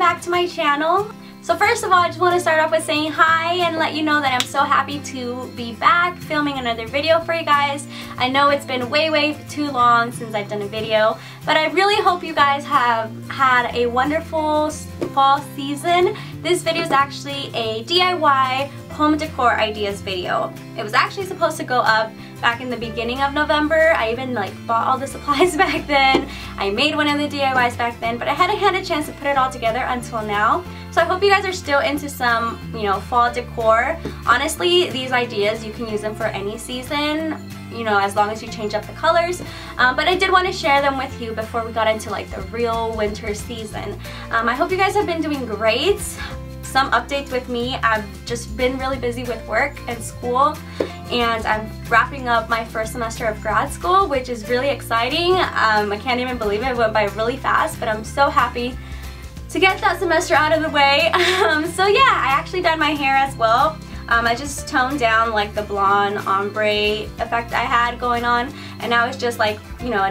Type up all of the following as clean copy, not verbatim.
back to my channel. So first of all, I just want to start off with saying hi and let you know that I'm so happy to be back filming another video for you guys. I know it's been way too long since I've done a video, but I really hope you guys have had a wonderful fall season. This video is actually a DIY home decor ideas video. It was actually supposed to go up back in the beginning of November. I even bought all the supplies back then. I made one of the DIYs back then, but I hadn't had a chance to put it all together until now. So I hope you guys are still into some, fall decor. Honestly, these ideas, you can use them for any season, as long as you change up the colors. But I did want to share them with you before we got into the real winter season. I hope you guys have been doing great. Some updates with me: I've just been really busy with work and school, and I'm wrapping up my first semester of grad school, which is really exciting. I can't even believe it. It went by really fast, but I'm so happy to get that semester out of the way. So yeah, I actually dyed my hair as well. I just toned down the blonde ombre effect I had going on, and now it's just a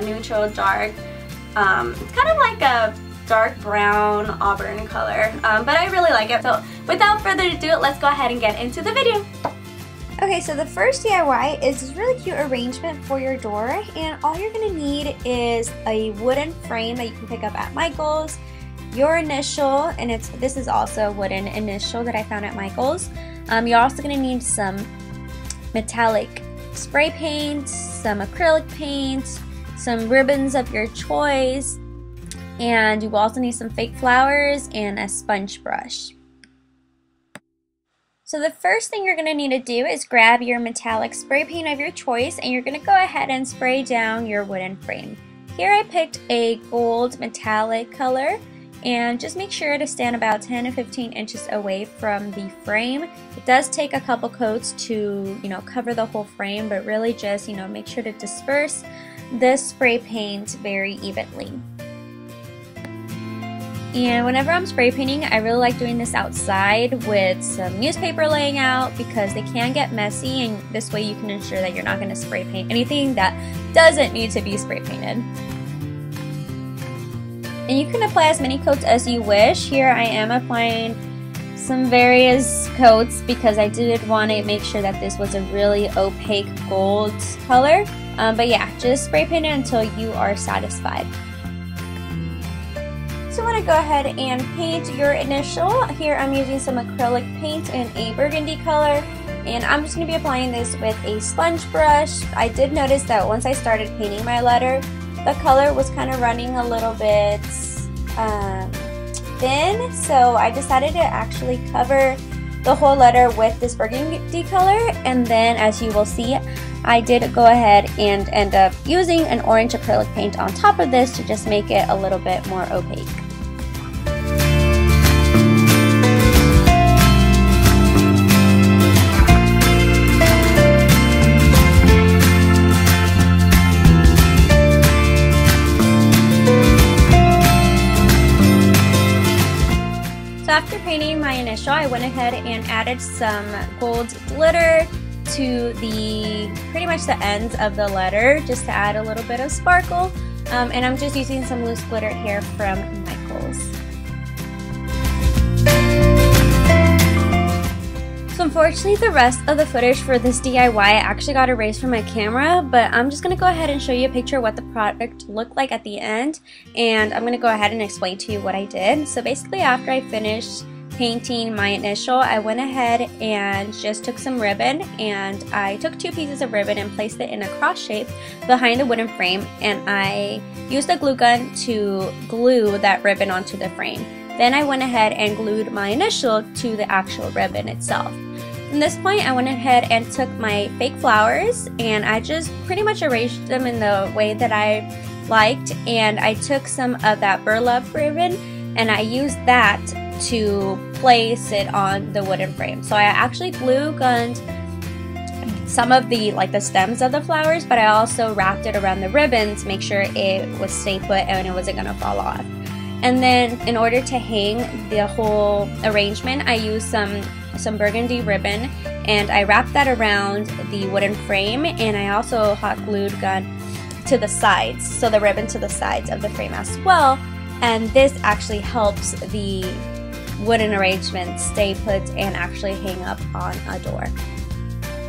neutral dark, it's kind of like a dark brown auburn color, but I really like it. So without further ado, let's go ahead and get into the video. Okay, so the first DIY is this really cute arrangement for your door, and all you're going to need is a wooden frame that you can pick up at Michael's, your initial, and this is also a wooden initial that I found at Michael's. You're also going to need some metallic spray paint, some acrylic paint, some ribbons of your choice, and you will also need some fake flowers and a sponge brush. So the first thing you're going to need to do is grab your metallic spray paint of your choice, and you're going to go ahead and spray down your wooden frame. Here I picked a gold metallic color, and just make sure to stand about 10 to 15 inches away from the frame. It does take a couple coats to cover the whole frame, but really just make sure to disperse this spray paint very evenly. And whenever I'm spray painting, I really like doing this outside with some newspaper laying out, because they can get messy, and this way you can ensure that you're not going to spray paint anything that doesn't need to be spray painted. And you can apply as many coats as you wish. Here I am applying some various coats because I did want to make sure that this was a really opaque gold color. But yeah, just spray paint it until you are satisfied. So I want to go ahead and paint your initial. Here I'm using some acrylic paint in a burgundy color, and I'm just going to be applying this with a sponge brush. I did notice that once I started painting my letter, the color was kind of running a little bit thin, so I decided to actually cover the whole letter with this burgundy color, and then as you will see, I did go ahead and end up using an orange acrylic paint on top of this to just make it a little bit more opaque. After painting my initial, I went ahead and added some gold glitter to pretty much the ends of the letter, just to add a little bit of sparkle. And I'm just using some loose glitter here from Michael's. So unfortunately, the rest of the footage for this DIY actually got erased from my camera, but I'm just going to go ahead and show you a picture of what the product looked like at the end, and I'm going to go ahead and explain to you what I did. So basically, after I finished painting my initial, I went ahead and just took some ribbon, and I took 2 pieces of ribbon and placed it in a cross shape behind the wooden frame, and I used a glue gun to glue that ribbon onto the frame. Then I went ahead and glued my initial to the actual ribbon itself. From this point, I went ahead and took my fake flowers, and I just pretty much arranged them in the way that I liked, and I took some of that burlap ribbon and I used that to place it on the wooden frame. So I actually glue gunned some of the stems of the flowers, but I also wrapped it around the ribbon to make sure it would stay put and it wasn't gonna fall off. And then in order to hang the whole arrangement, I used some burgundy ribbon, and I wrapped that around the wooden frame, and I also hot glued gun to the sides, so the ribbon to the sides of the frame as well. and this actually helps the wooden arrangement stay put and actually hang up on a door.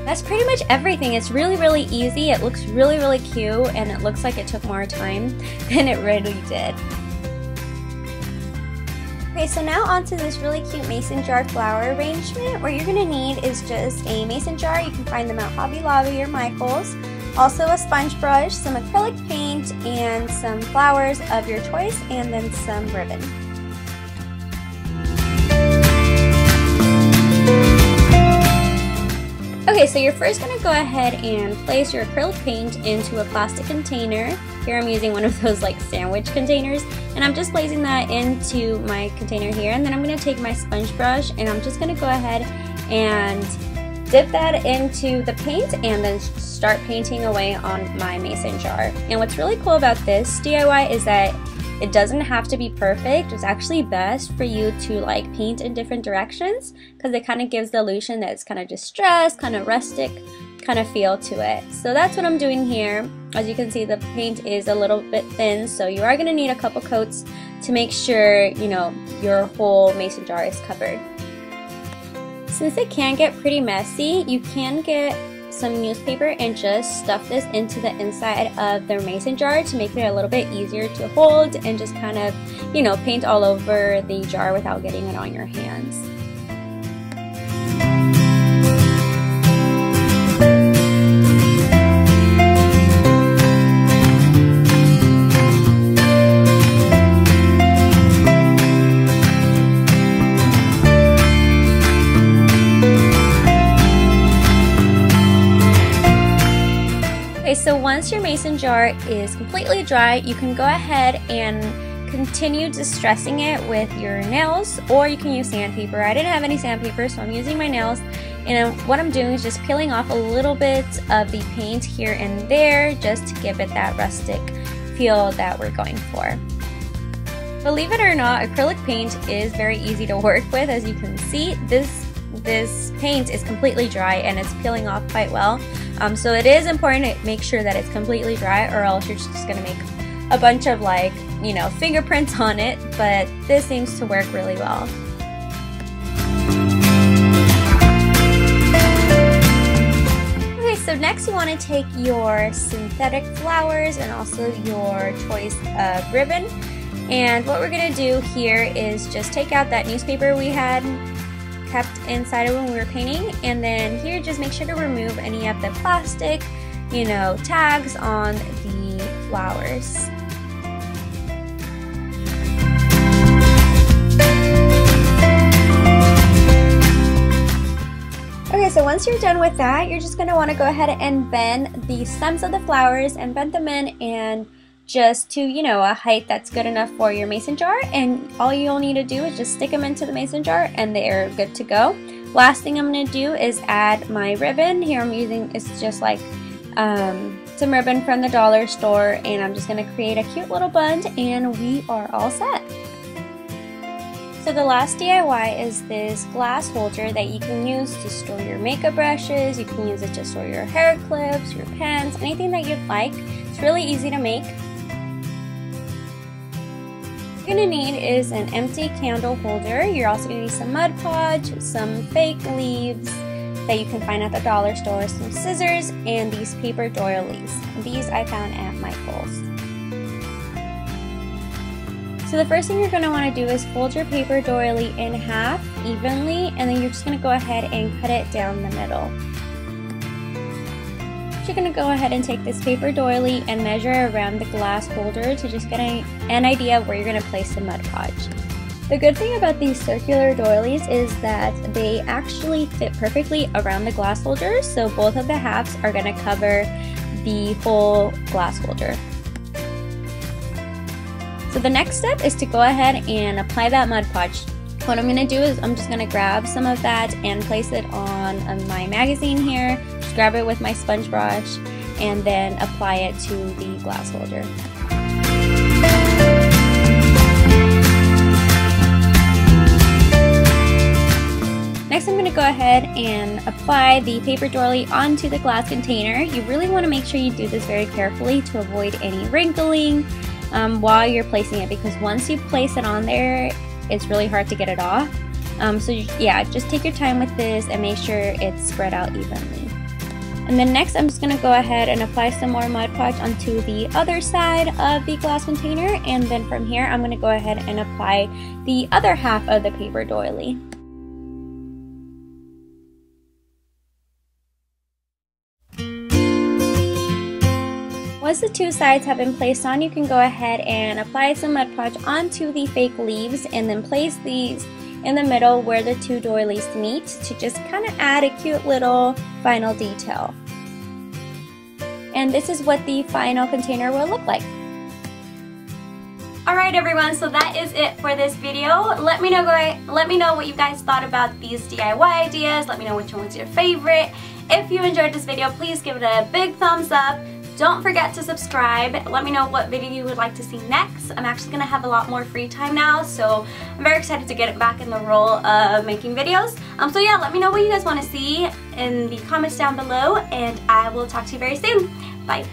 That's pretty much everything. It's really easy. It looks really cute, and it looks like it took more time than it really did. Okay, so now onto this really cute mason jar flower arrangement. What you're gonna need is just a mason jar. You can find them at Hobby Lobby or Michael's. Also a sponge brush, some acrylic paint, and some flowers of your choice, and then some ribbon. Okay, so you're first going to go ahead and place your acrylic paint into a plastic container. Here I'm using one of those like sandwich containers, and I'm just placing that into my container here, and then I'm going to take my sponge brush and I'm just going to go ahead and dip that into the paint and then start painting away on my mason jar. And what's really cool about this DIY is that it doesn't have to be perfect. It's actually best for you to like paint in different directions because it kind of gives the illusion that it's kind of distressed, kind of rustic kind of feel to it. So that's what I'm doing here. As you can see, the paint is a little bit thin, so you are going to need a couple coats to make sure, you know, your whole mason jar is covered. Since it can get pretty messy, you can get some newspaper and just stuff this into the inside of the mason jar to make it a little bit easier to hold and just kind of, you know, paint all over the jar without getting it on your hands. So once your mason jar is completely dry, you can go ahead and continue distressing it with your nails, or you can use sandpaper. I didn't have any sandpaper, so I'm using my nails, and what I'm doing is just peeling off a little bit of the paint here and there just to give it that rustic feel that we're going for. Believe it or not, acrylic paint is very easy to work with. As you can see, this paint is completely dry and it's peeling off quite well. So it is important to make sure that it's completely dry, or else you're just going to make a bunch of, like, you know, fingerprints on it, but this seems to work really well. Okay, so next you want to take your synthetic flowers and also your choice of ribbon, and what we're going to do here is just take out that newspaper we had kept inside of when we were painting, and then here just make sure to remove any of the plastic, you know, tags on the flowers. Okay, so once you're done with that, you're just going to want to go ahead and bend the stems of the flowers and bend them in, and just to, you know, a height that's good enough for your mason jar, and all you'll need to do is just stick them into the mason jar and they're good to go. Last thing I'm going to do is add my ribbon. Here I'm using, it's just like some ribbon from the dollar store, and I'm just going to create a cute little bund and we are all set. So the last DIY is this glass holder that you can use to store your makeup brushes. You can use it to store your hair clips, your pens, anything that you'd like. It's really easy to make. What you're going to need is an empty candle holder. You're also going to need some Mod Podge, some fake leaves that you can find at the dollar store, some scissors, and these paper doilies. These I found at Michael's. So the first thing you're going to want to do is fold your paper doily in half evenly, and then you're just going to go ahead and cut it down the middle. You're going to go ahead and take this paper doily and measure around the glass holder to just get an idea of where you're going to place the Mod Podge. The good thing about these circular doilies is that they actually fit perfectly around the glass holder, so both of the halves are going to cover the whole glass holder. So the next step is to go ahead and apply that Mod Podge. What I'm going to do is I'm just going to grab some of that and place it on my magazine here. Just grab it with my sponge brush and then apply it to the glass holder. Next I'm going to go ahead and apply the paper doily onto the glass container. You really want to make sure you do this very carefully to avoid any wrinkling while you're placing it, because once you place it on there, it's really hard to get it off. So yeah, just take your time with this and make sure it's spread out evenly. And then next, I'm just going to go ahead and apply some more Mod Podge onto the other side of the glass container, and then from here I'm going to go ahead and apply the other half of the paper doily. Once the two sides have been placed on, you can go ahead and apply some Mod Podge onto the fake leaves and then place these in the middle where the two doilies meet to just kind of add a cute little final detail. And this is what the final container will look like. Alright everyone, so that is it for this video. Let me know what you guys thought about these DIY ideas. Let me know which one was your favorite. If you enjoyed this video, please give it a big thumbs up. Don't forget to subscribe. Let me know what video you would like to see next. I'm actually going to have a lot more free time now, so I'm very excited to get back in the role of making videos. So yeah, let me know what you guys want to see in the comments down below, and I will talk to you very soon. Bye.